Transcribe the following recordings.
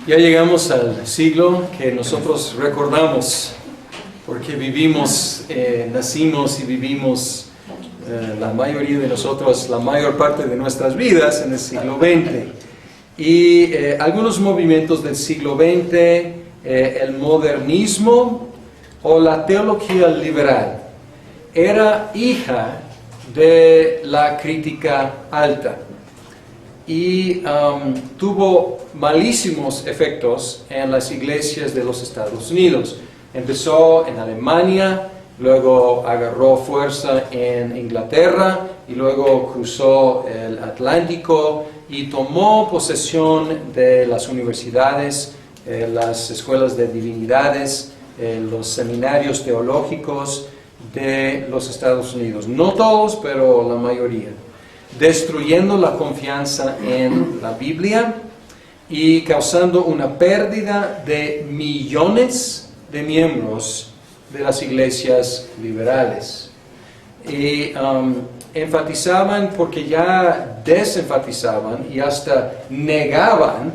Ya llegamos al siglo que nosotros recordamos, porque vivimos, nacimos y vivimos la mayoría de nosotros, la mayor parte de nuestras vidas en el siglo XX. Y algunos movimientos del siglo XX, el modernismo o la teología liberal, era hija de la crítica alta y tuvo malísimos efectos en las iglesias de los Estados Unidos. Empezó en Alemania, luego agarró fuerza en Inglaterra y luego cruzó el Atlántico y tomó posesión de las universidades, las escuelas de divinidades, los seminarios teológicos de los Estados Unidos. No todos, pero la mayoría. Destruyendo la confianza en la Biblia y causando una pérdida de millones de miembros de las iglesias liberales. Y enfatizaban, porque ya desenfatizaban y hasta negaban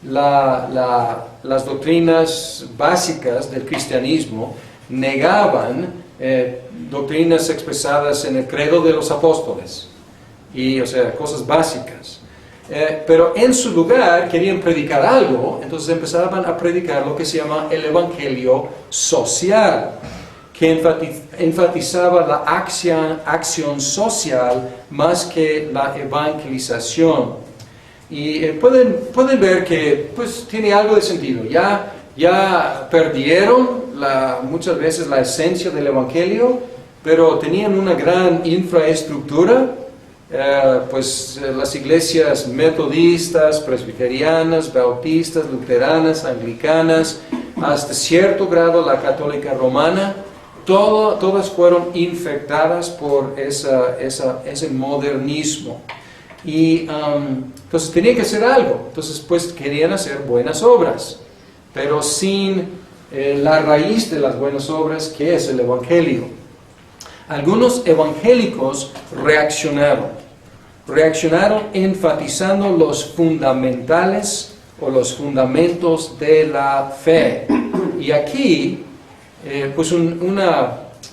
las doctrinas básicas del cristianismo, negaban doctrinas expresadas en el credo de los apóstoles. Y, o sea, cosas básicas. Pero en su lugar querían predicar algo, entonces empezaban a predicar lo que se llama el evangelio social, que enfatizaba la acción social más que la evangelización. Y pueden ver que pues tiene algo de sentido. Ya perdieron muchas veces la esencia del evangelio, pero tenían una gran infraestructura. Las iglesias metodistas, presbiterianas, bautistas, luteranas, anglicanas, hasta cierto grado la católica romana, todas fueron infectadas por ese modernismo. Y entonces tenía que hacer algo. Entonces pues querían hacer buenas obras, pero sin la raíz de las buenas obras, que es el evangelio. Algunos evangélicos reaccionaron enfatizando los fundamentales o los fundamentos de la fe. Y aquí,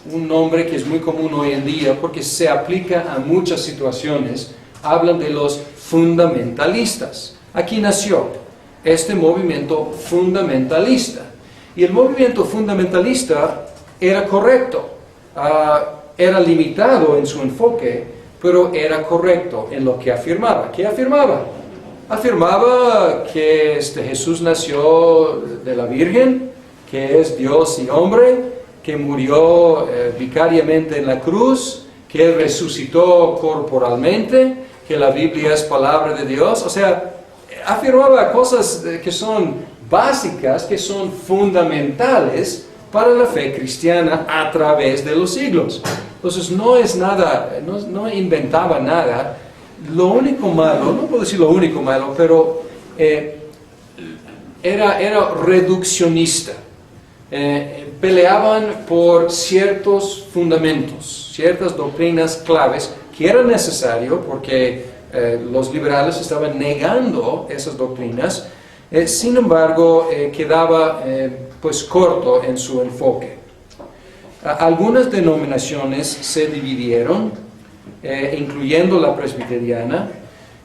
un nombre que es muy común hoy en día, porque se aplica a muchas situaciones, hablan de los fundamentalistas. Aquí nació este movimiento fundamentalista. Y el movimiento fundamentalista era correcto. Era limitado en su enfoque, pero era correcto en lo que afirmaba. ¿Qué afirmaba? Afirmaba que Jesús nació de la Virgen, que es Dios y hombre, que murió vicariamente en la cruz, que Él resucitó corporalmente, que la Biblia es palabra de Dios. O sea, afirmaba cosas que son básicas, que son fundamentales para la fe cristiana a través de los siglos. Entonces no es nada, no inventaba nada. Lo único malo, no puedo decir lo único malo, pero era reduccionista. Peleaban por ciertos fundamentos, ciertas doctrinas claves que era necesario porque los liberales estaban negando esas doctrinas. Sin embargo, quedaba corto en su enfoque. Algunas denominaciones se dividieron, incluyendo la presbiteriana,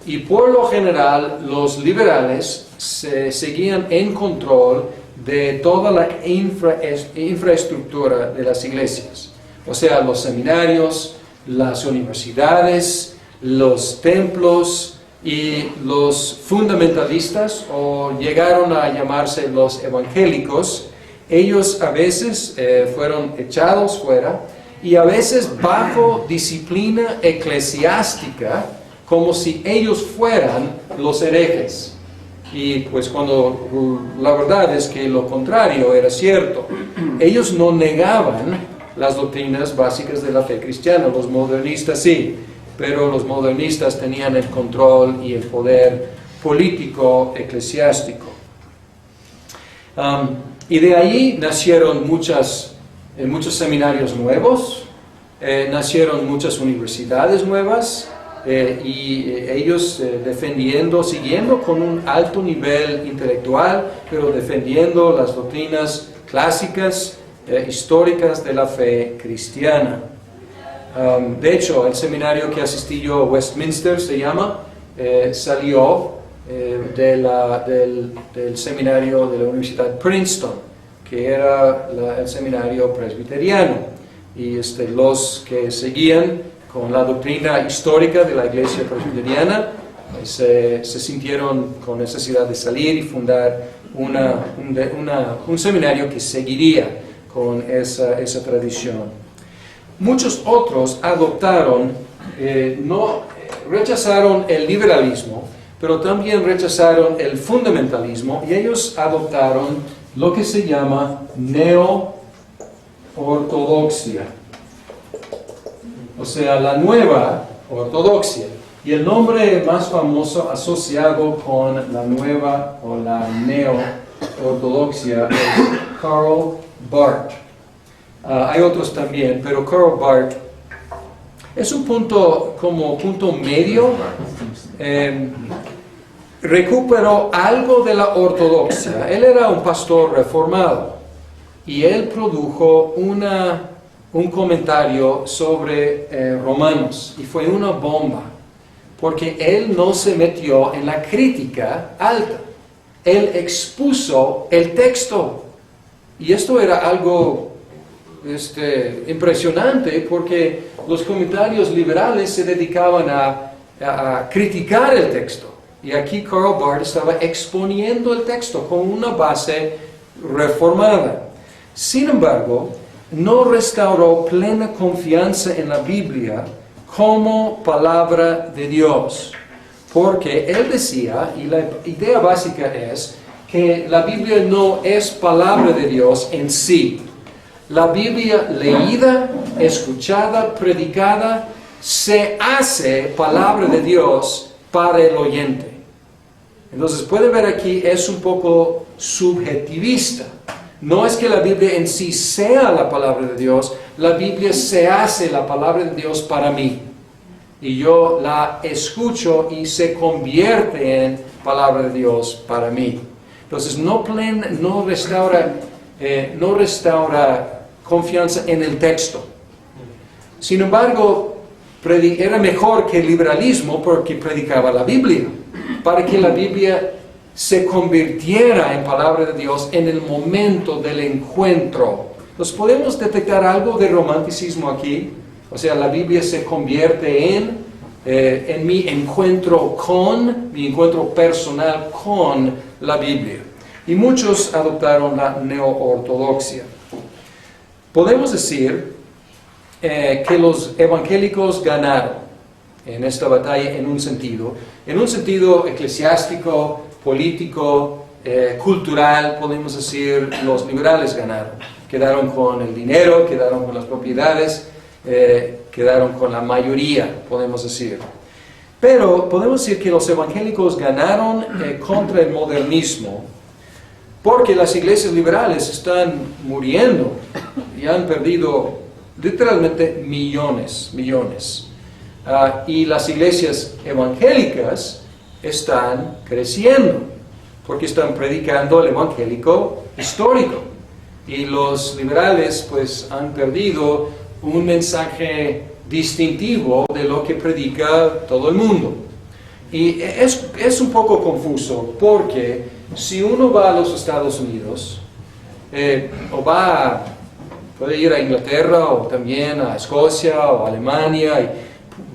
y por lo general los liberales seguían en control de toda la infraestructura de las iglesias. O sea, los seminarios, las universidades, los templos. Y los fundamentalistas, o llegaron a llamarse los evangélicos, ellos a veces fueron echados fuera y a veces bajo disciplina eclesiástica, como si ellos fueran los herejes. Y pues cuando la verdad es que lo contrario era cierto. Ellos no negaban las doctrinas básicas de la fe cristiana, los modernistas sí. Pero los modernistas tenían el control y el poder político eclesiástico. Y de ahí nacieron muchos seminarios nuevos, nacieron muchas universidades nuevas, ellos defendiendo, siguiendo con un alto nivel intelectual, pero defendiendo las doctrinas clásicas, históricas de la fe cristiana. De hecho, el seminario que asistí yo, Westminster se llama, salió del seminario de la Universidad de Princeton, que era el seminario presbiteriano. Y los que seguían con la doctrina histórica de la iglesia presbiteriana se sintieron con necesidad de salir y fundar un seminario que seguiría con esa tradición. Muchos otros rechazaron el liberalismo, pero también rechazaron el fundamentalismo, y ellos adoptaron lo que se llama neo-ortodoxia, o sea, la nueva ortodoxia. Y el nombre más famoso asociado con la nueva o la neo-ortodoxia es Karl Barth. Hay otros también, pero Karl Barth es un punto medio. Recuperó algo de la ortodoxia. Él era un pastor reformado y él produjo un comentario sobre Romanos, y fue una bomba, porque él no se metió en la crítica alta. Él expuso el texto, y esto era algo impresionante, porque los comentarios liberales se dedicaban a criticar el texto, y aquí Karl Barth estaba exponiendo el texto con una base reformada. Sin embargo, no restauró plena confianza en la Biblia como palabra de Dios, porque él decía, y la idea básica es que la Biblia no es palabra de Dios en sí. La Biblia leída, escuchada, predicada, se hace palabra de Dios para el oyente. Entonces, pueden ver aquí, es un poco subjetivista. No es que la Biblia en sí sea la palabra de Dios, la Biblia se hace la palabra de Dios para mí. Y yo la escucho y se convierte en palabra de Dios para mí. Entonces, no restaura confianza en el texto. Sin embargo, era mejor que el liberalismo, porque predicaba la Biblia, para que la Biblia se convirtiera en palabra de Dios en el momento del encuentro. Entonces, ¿podemos detectar algo de romanticismo aquí? O sea, la Biblia se convierte en mi encuentro personal con la Biblia. Y muchos adoptaron la neo-ortodoxia. Podemos decir que los evangélicos ganaron en esta batalla en un sentido eclesiástico, político, cultural. Podemos decir, los liberales ganaron. Quedaron con el dinero, quedaron con las propiedades, quedaron con la mayoría, podemos decir. Pero podemos decir que los evangélicos ganaron contra el modernismo, porque las iglesias liberales están muriendo y han perdido literalmente millones. Y las iglesias evangélicas están creciendo, porque están predicando el evangélico histórico. Y los liberales pues han perdido un mensaje distintivo de lo que predica todo el mundo. Y es un poco confuso, porque si uno va a los Estados Unidos, puede ir a Inglaterra o también a Escocia o a Alemania, y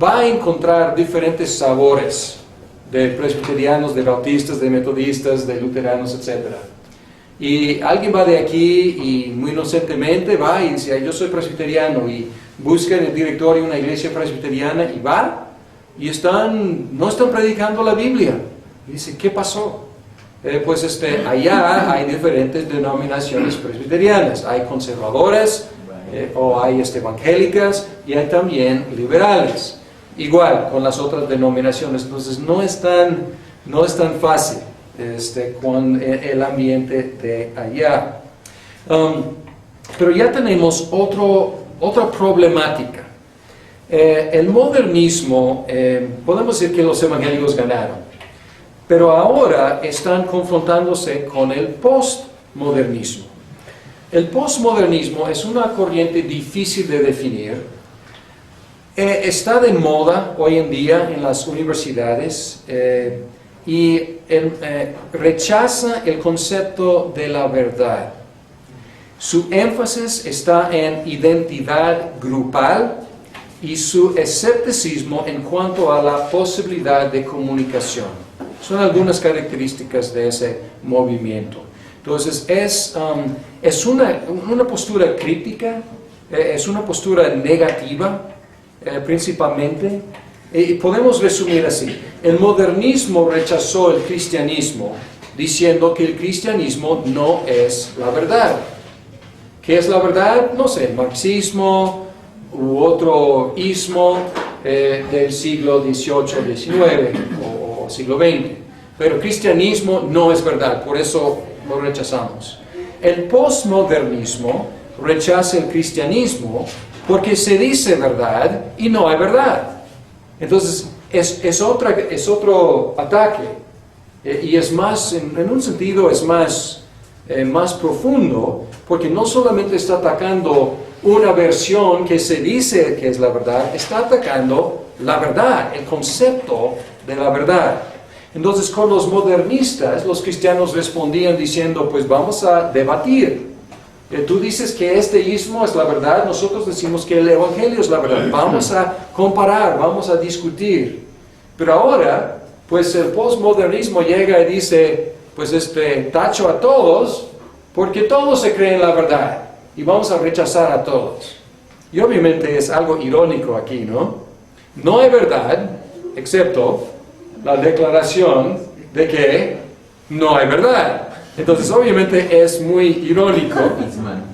va a encontrar diferentes sabores de presbiterianos, de bautistas, de metodistas, de luteranos, etc. Y alguien va de aquí y muy inocentemente va y dice, yo soy presbiteriano, y busca en el directorio una iglesia presbiteriana y va, y no están predicando la Biblia. Y dice, ¿qué pasó? Allá hay diferentes denominaciones presbiterianas. Hay conservadores, o hay evangélicas, y hay también liberales. Igual con las otras denominaciones. Entonces no es tan fácil con el ambiente de allá. Pero ya tenemos otra problemática. El modernismo, podemos decir que los evangélicos ganaron, pero ahora están confrontándose con el postmodernismo. El postmodernismo es una corriente difícil de definir. Está de moda hoy en día en las universidades y rechaza el concepto de la verdad. Su énfasis está en identidad grupal y su escepticismo en cuanto a la posibilidad de comunicación. Son algunas características de ese movimiento. Entonces, es una postura crítica, es una postura negativa, principalmente, y podemos resumir así. El modernismo rechazó el cristianismo, diciendo que el cristianismo no es la verdad. ¿Qué es la verdad? No sé, el marxismo u otro ismo del siglo XVIII, XIX o siglo XX. Pero el cristianismo no es verdad, por eso lo rechazamos. El postmodernismo rechaza el cristianismo porque se dice verdad y no hay verdad. Entonces, es otro ataque. Y es más, en un sentido, es más profundo, porque no solamente está atacando una versión que se dice que es la verdad, está atacando la verdad, el concepto de la verdad. Entonces, con los modernistas, los cristianos respondían diciendo, pues vamos a debatir. Tú dices que este ismo es la verdad, nosotros decimos que el evangelio es la verdad. Vamos a comparar, vamos a discutir. Pero ahora, pues el postmodernismo llega y dice, pues tacho a todos, porque todos se creen la verdad. Y vamos a rechazar a todos. Y obviamente es algo irónico aquí, ¿no? No hay verdad, excepto la declaración de que no hay verdad. Entonces, obviamente es muy irónico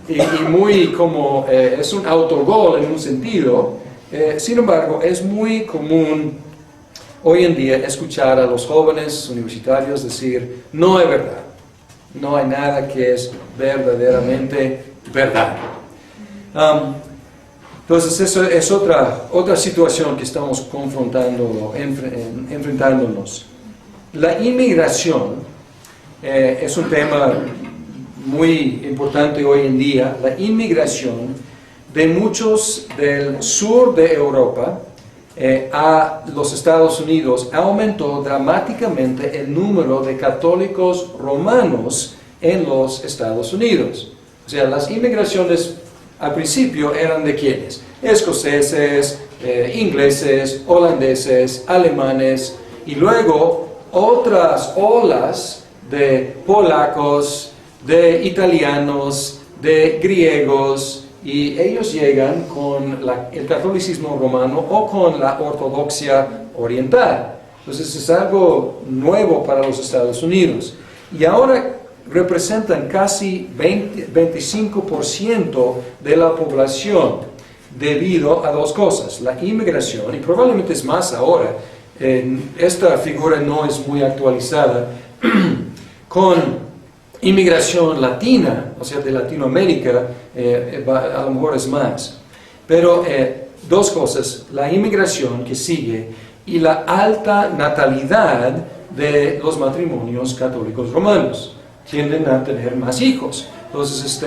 y muy como, es un autogol en un sentido. Sin embargo, es muy común hoy en día escuchar a los jóvenes universitarios decir, no hay verdad, no hay nada que es verdaderamente verdad. Entonces, eso es otra situación que estamos confrontando, enfrentándonos. La inmigración es un tema muy importante hoy en día. La inmigración de muchos del sur de Europa a los Estados Unidos aumentó dramáticamente el número de católicos romanos en los Estados Unidos. O sea, las inmigraciones al principio eran de ¿quiénes? Escoceses, ingleses, holandeses, alemanes, y luego otras olas de polacos, de italianos, de griegos, y ellos llegan con el catolicismo romano o con la ortodoxia oriental. Entonces es algo nuevo para los Estados Unidos. Y ahora representan casi 25% de la población debido a dos cosas: la inmigración, y probablemente es más ahora. Esta figura no es muy actualizada, con inmigración latina, o sea, de Latinoamérica, a lo mejor es más. Pero dos cosas: la inmigración que sigue y la alta natalidad de los matrimonios católicos romanos. Tienden a tener más hijos. Entonces,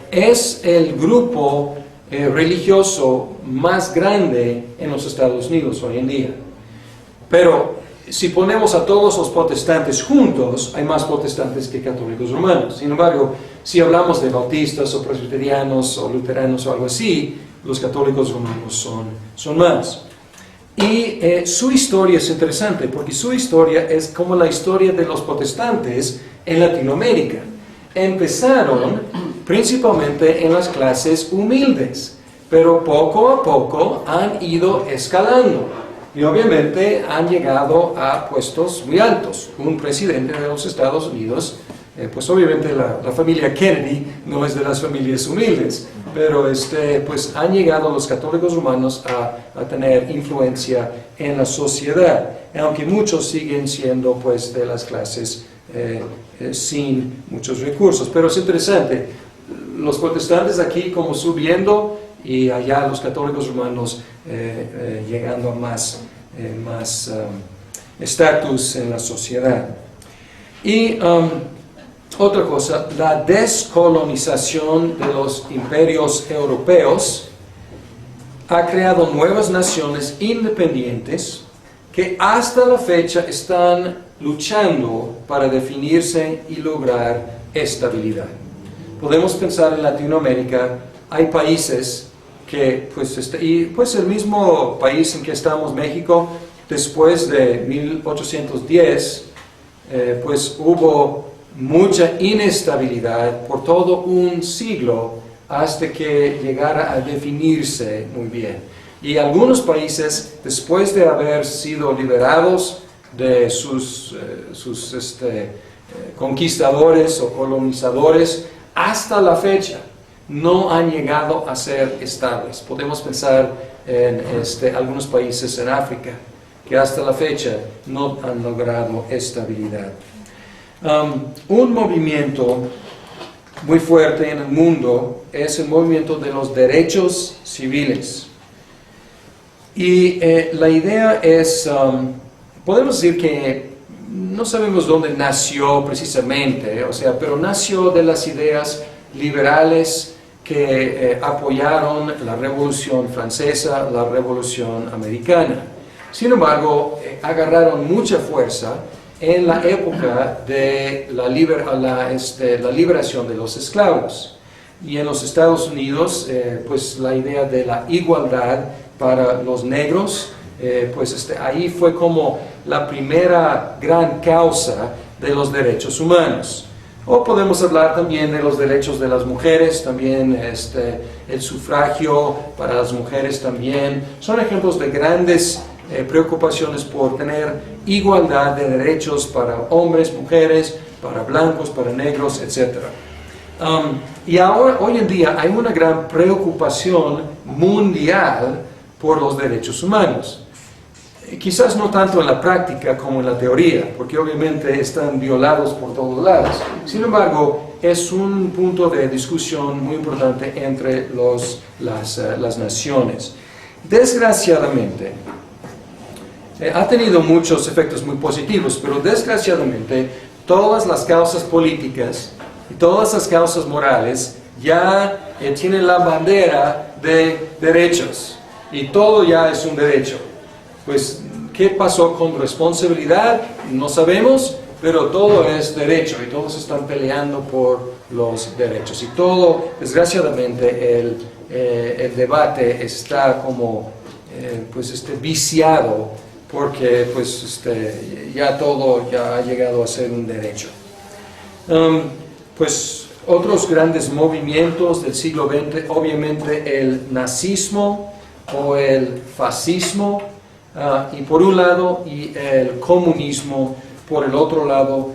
es el grupo religioso más grande en los Estados Unidos hoy en día. Pero si ponemos a todos los protestantes juntos, hay más protestantes que católicos romanos. Sin embargo, si hablamos de bautistas o presbiterianos o luteranos o algo así, los católicos romanos son más. Y su historia es interesante, porque su historia es como la historia de los protestantes en Latinoamérica. Empezaron principalmente en las clases humildes, pero poco a poco han ido escalando. Y obviamente han llegado a puestos muy altos. Un presidente de los Estados Unidos, pues obviamente la familia Kennedy no es de las familias humildes, pero pues han llegado los católicos romanos a tener influencia en la sociedad, aunque muchos siguen siendo pues de las clases sin muchos recursos. Pero es interesante, los protestantes aquí como subiendo y allá los católicos romanos llegando a más estatus en la sociedad. Y otra cosa, la descolonización de los imperios europeos ha creado nuevas naciones independientes que hasta la fecha están luchando para definirse y lograr estabilidad. Podemos pensar en Latinoamérica, hay países que, pues el mismo país en que estamos, México, después de 1810, pues hubo mucha inestabilidad por todo un siglo hasta que llegara a definirse muy bien. Y algunos países, después de haber sido liberados de sus conquistadores o colonizadores, hasta la fecha no han llegado a ser estables. Podemos pensar en algunos países en África que hasta la fecha no han logrado estabilidad. Un movimiento muy fuerte en el mundo es el movimiento de los derechos civiles. Y la idea es, podemos decir que no sabemos dónde nació precisamente, pero nació de las ideas liberales que apoyaron la Revolución Francesa, la Revolución Americana. Sin embargo, agarraron mucha fuerza en la época de la liberación de los esclavos. Y en los Estados Unidos, pues la idea de la igualdad para los negros, ahí fue como la primera gran causa de los derechos humanos. O podemos hablar también de los derechos de las mujeres, también el sufragio para las mujeres también. Son ejemplos de grandes preocupaciones por tener igualdad de derechos para hombres, mujeres, para blancos, para negros, etc. Y ahora, hoy en día, hay una gran preocupación mundial por los derechos humanos. Quizás no tanto en la práctica como en la teoría, porque obviamente están violados por todos lados. Sin embargo, es un punto de discusión muy importante entre las naciones. Desgraciadamente, ha tenido muchos efectos muy positivos, pero desgraciadamente todas las causas políticas y todas las causas morales ya tienen la bandera de derechos y todo ya es un derecho. Pues, ¿qué pasó con responsabilidad? No sabemos, pero todo es derecho y todos están peleando por los derechos. Y todo, desgraciadamente, el debate está como viciado porque ya todo ya ha llegado a ser un derecho. Otros grandes movimientos del siglo XX, obviamente el nazismo o el fascismo, y por un lado, y el comunismo por el otro lado,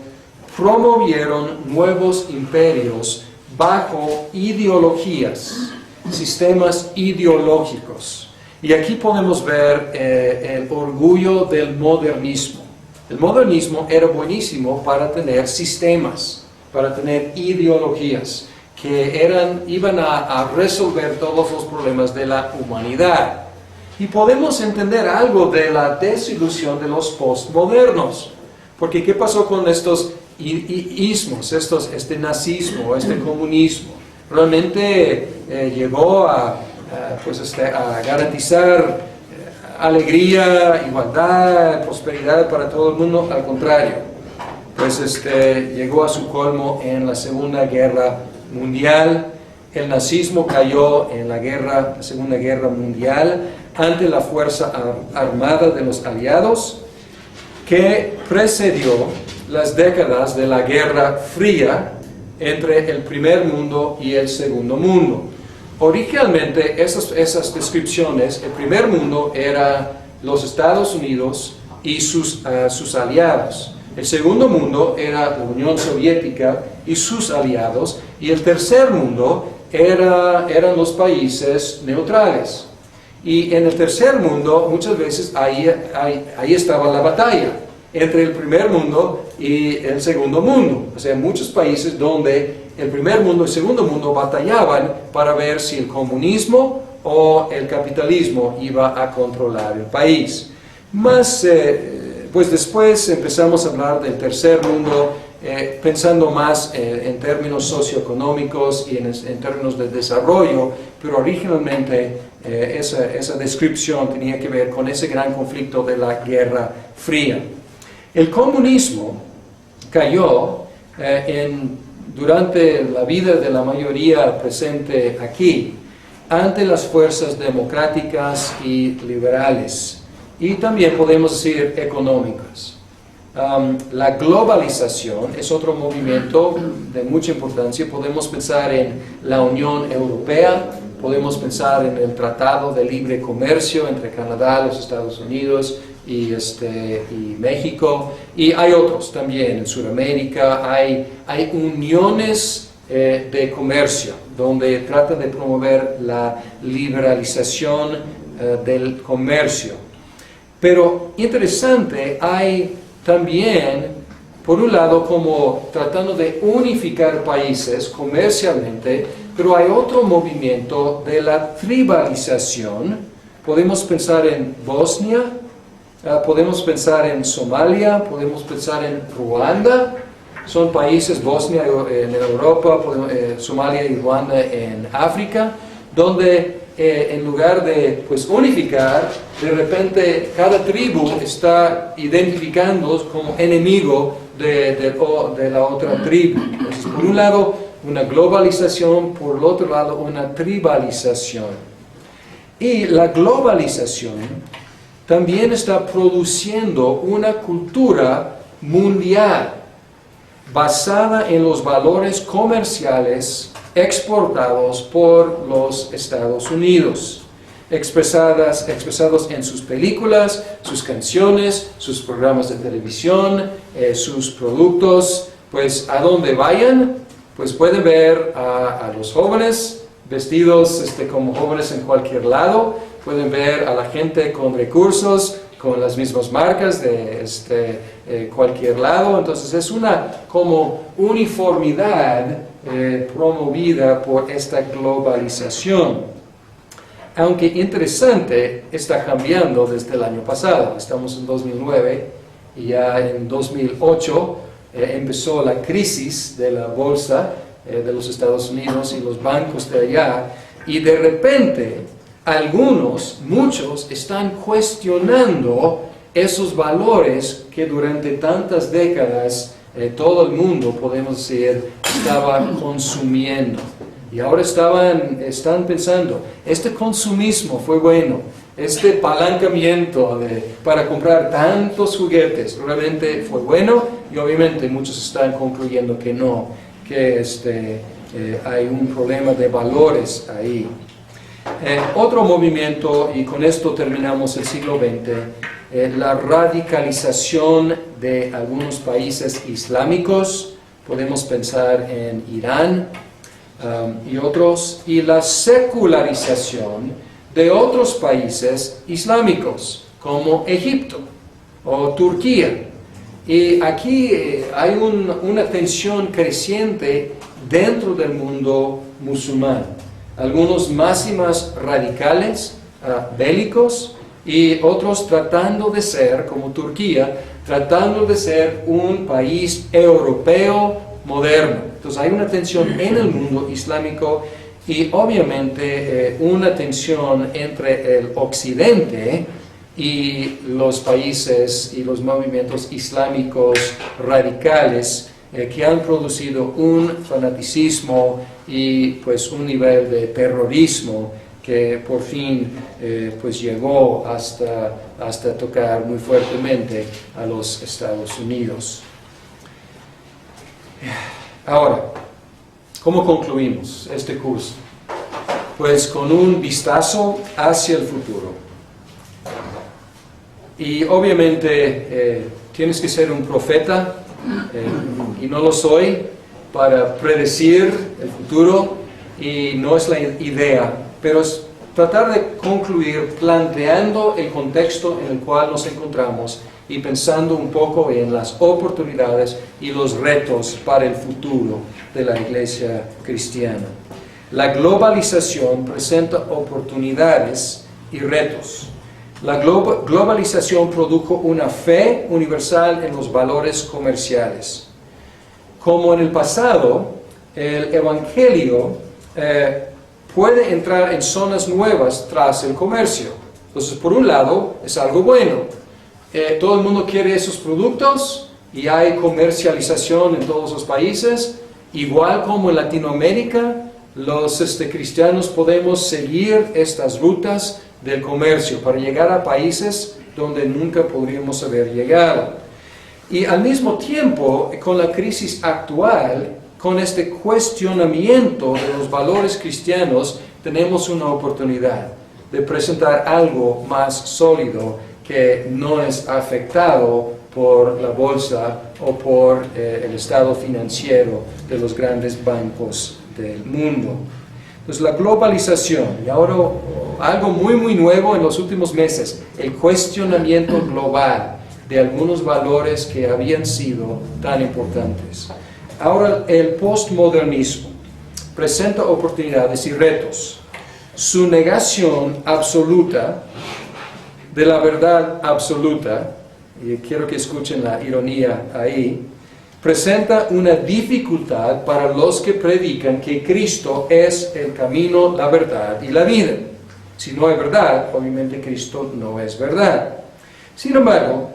promovieron nuevos imperios bajo ideologías, sistemas ideológicos. Y aquí podemos ver el orgullo del modernismo. El modernismo era buenísimo para tener sistemas, para tener ideologías que iban a resolver todos los problemas de la humanidad. Y podemos entender algo de la desilusión de los postmodernos. Porque ¿qué pasó con estos ismos, este nazismo, este comunismo? Realmente llegó a garantizar alegría, igualdad, prosperidad para todo el mundo. Al contrario, llegó a su colmo en la Segunda Guerra Mundial. El nazismo cayó en la Segunda Guerra Mundial ante la fuerza armada de los aliados, que precedió las décadas de la Guerra Fría entre el primer mundo y el segundo mundo. Originalmente, esas descripciones, el primer mundo era los Estados Unidos y sus aliados. El segundo mundo era la Unión Soviética y sus aliados. Y el tercer mundo eran los países neutrales. Y en el tercer mundo, muchas veces, ahí estaba la batalla entre el primer mundo y el segundo mundo. O sea, muchos países donde el primer mundo y el segundo mundo batallaban para ver si el comunismo o el capitalismo iba a controlar el país. Pues después empezamos a hablar del tercer mundo, pensando más en términos socioeconómicos y en términos de desarrollo, pero originalmente esa descripción tenía que ver con ese gran conflicto de la Guerra Fría. El comunismo cayó durante la vida de la mayoría presente aquí, ante las fuerzas democráticas y liberales, y también podemos decir económicas. La globalización es otro movimiento de mucha importancia. Podemos pensar en la Unión Europea, podemos pensar en el Tratado de Libre Comercio entre Canadá, los Estados Unidos y México, y hay otros también en Sudamérica. Hay uniones de comercio donde tratan de promover la liberalización del comercio. Pero interesante, hay también, por un lado, como tratando de unificar países comercialmente, pero hay otro movimiento de la tribalización. Podemos pensar en Bosnia, podemos pensar en Somalia, podemos pensar en Ruanda. Son países, Bosnia en Europa, Somalia y Ruanda en África, donde en lugar de unificar, de repente cada tribu está identificando como enemigo de la otra tribu. Entonces, por un lado, una globalización, por el otro lado, una tribalización. Y la globalización también está produciendo una cultura mundial basada en los valores comerciales exportados por los Estados Unidos, expresados en sus películas, sus canciones, sus programas de televisión, sus productos. Pues a donde vayan, pues pueden ver a los jóvenes vestidos como jóvenes en cualquier lado, pueden ver a la gente con recursos, con las mismas marcas de cualquier lado. Entonces es una como uniformidad promovida por esta globalización. Aunque interesante, está cambiando desde el año pasado. Estamos en 2009 y ya en 2008 empezó la crisis de la bolsa de los Estados Unidos y los bancos de allá, y de repente muchos están cuestionando esos valores que durante tantas décadas todo el mundo, podemos decir, estaba consumiendo. Y ahora están pensando, este consumismo fue bueno, este apalancamiento para comprar tantos juguetes realmente fue bueno, y obviamente muchos están concluyendo que no, que hay un problema de valores ahí. Otro movimiento, y con esto terminamos el siglo XX, la radicalización de algunos países islámicos. Podemos pensar en Irán y otros, y la secularización de otros países islámicos como Egipto o Turquía. Y aquí hay una tensión creciente dentro del mundo musulmán. Algunos más y más radicales, bélicos, y otros tratando de ser, como Turquía, tratando de ser un país europeo moderno. Entonces hay una tensión en el mundo islámico, y obviamente una tensión entre el occidente y los países y los movimientos islámicos radicales que han producido un fanaticismo y pues un nivel de terrorismo que por fin pues llegó hasta tocar muy fuertemente a los Estados Unidos. Ahora, ¿cómo concluimos este curso? Pues con un vistazo hacia el futuro. Y obviamente tienes que ser un profeta, y no lo soy, para predecir el futuro, y no es la idea, pero es tratar de concluir planteando el contexto en el cual nos encontramos y pensando un poco en las oportunidades y los retos para el futuro de la iglesia cristiana. La globalización presenta oportunidades y retos. La globalización produjo una fe universal en los valores comerciales. Como en el pasado, el Evangelio puede entrar en zonas nuevas tras el comercio. Entonces, por un lado, es algo bueno. Todo el mundo quiere esos productos y hay comercialización en todos los países. Igual como en Latinoamérica, los cristianos podemos seguir estas rutas del comercio para llegar a países donde nunca podríamos haber llegado. Y al mismo tiempo, con la crisis actual, con este cuestionamiento de los valores cristianos, tenemos una oportunidad de presentar algo más sólido que no es afectado por la bolsa o por el estado financiero de los grandes bancos del mundo. Entonces la globalización, y ahora algo muy nuevo en los últimos meses, el cuestionamiento global de algunos valores que habían sido tan importantes. Ahora el postmodernismo presenta oportunidades y retos. Su negación absoluta de la verdad absoluta, y quiero que escuchen la ironía ahí, presenta una dificultad para los que predican que Cristo es el camino, la verdad y la vida. Si no hay verdad, obviamente Cristo no es verdad. Sin embargo,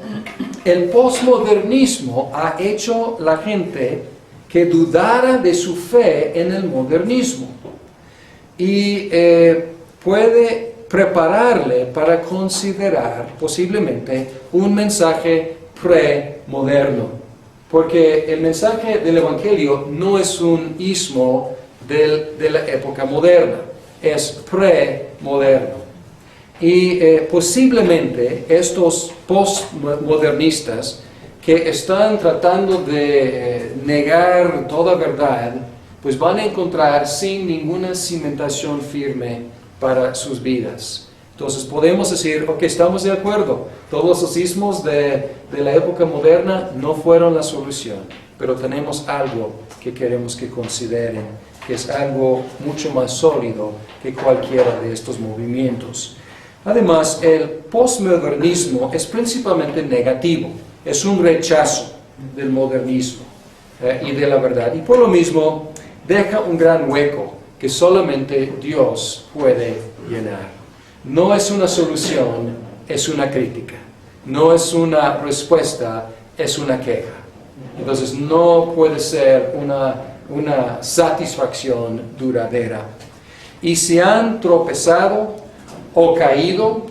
el posmodernismo ha hecho la gente que dudara de su fe en el modernismo y puede prepararle para considerar posiblemente un mensaje premoderno. Porque el mensaje del Evangelio no es un ismo de la época moderna, es premoderno. Y posiblemente estos postmodernistas que están tratando de negar toda verdad, pues van a encontrar sin ninguna cimentación firme para sus vidas. Entonces podemos decir, ok, estamos de acuerdo, todos los ismos de la época moderna no fueron la solución, pero tenemos algo que queremos que consideren, que es algo mucho más sólido que cualquiera de estos movimientos. Además, el postmodernismo es principalmente negativo, es un rechazo del modernismo y de la verdad, y por lo mismo deja un gran hueco que solamente Dios puede llenar. No es una solución, es una crítica. No es una respuesta, es una queja. Entonces no puede ser una satisfacción duradera. Y se han tropezado o caído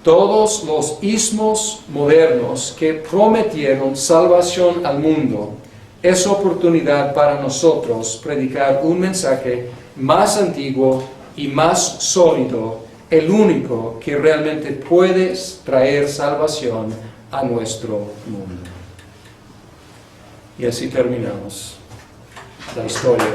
todos los ismos modernos que prometieron salvación al mundo. Es oportunidad para nosotros predicar un mensaje más antiguo y más sólido, el único que realmente puede traer salvación a nuestro mundo. Y así terminamos la historia de